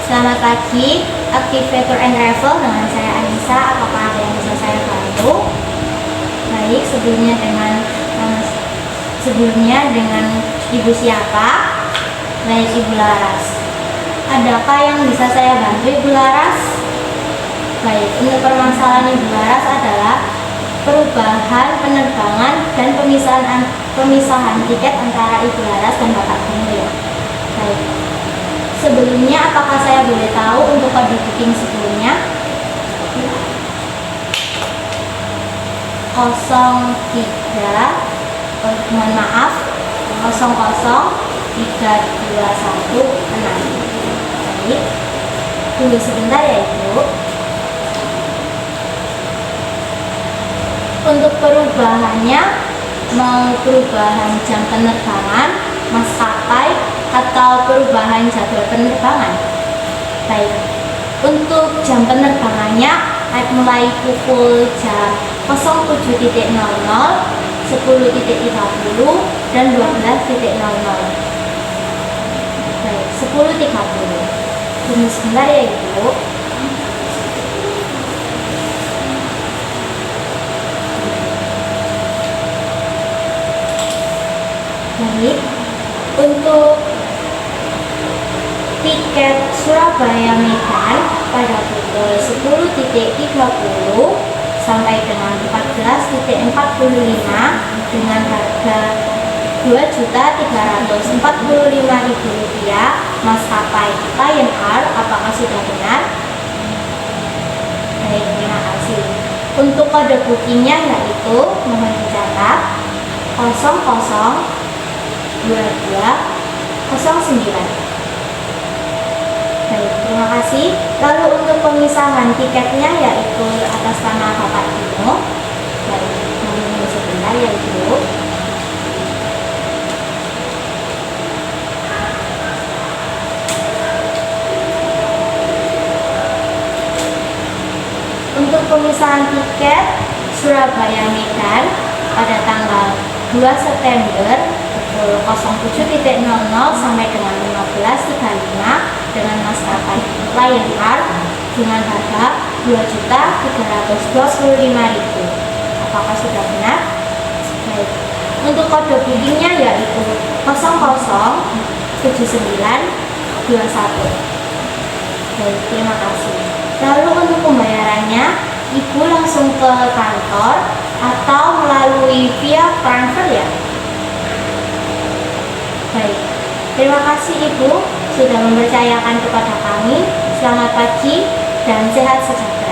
Selamat pagi, Activator and Travel dengan saya Anissa. Apakah ada yang bisa saya bantu? Baik, sebelumnya dengan Ibu siapa? Baik, Ibu Laras. Adakah yang bisa saya bantu, Ibu Laras? Baik, untuk permasalahan Ibu Laras adalah perubahan penerbangan dan pemisahan tiket antara Ibu Laras dan Bapak Gino ya. Baik. Sebelumnya, apakah saya boleh tahu untuk kode booking sebelumnya? 003216. Baik, tunggu sebentar ya Ibu. Untuk perubahannya, mau perubahan jam penerbangan, maskapai, atau perubahan jadwal penerbangan? Baik, untuk jam penerbangannya mulai pukul jam 07.00, 10.30, dan 12.00. Baik, 10.30. Tunggu sebentar ya Ibu. Baik, untuk tiket Surabaya Medan pada pukul 10.30 sampai dengan 14.45 dengan harga Rp2.345.000 maskapai Lion Air. Apakah sudah benar? Baik, terima kasih. Untuk kode bookingnya yaitu mohon dicatat 002209. Baik, terima kasih. Lalu untuk pemisahan tiketnya yaitu atas nama Bapak Gino. Baik, mohon sebentar ya Ibu. Untuk pemisahan tiket Surabaya Medan pada tanggal 2 September pukul 07.00 sampai dengan 15.35 dengan maskapai Lion Air dengan harga Rp2.325.000. Apakah sudah benar? Baik. Untuk kode bookingnya yaitu 007921. Baik, terima kasih. Lalu untuk pembayarannya, Ibu langsung ke kantor atau melalui via transfer ya? Baik, terima kasih Ibu sudah mempercayakan kepada kami. Selamat pagi dan sehat sejahtera.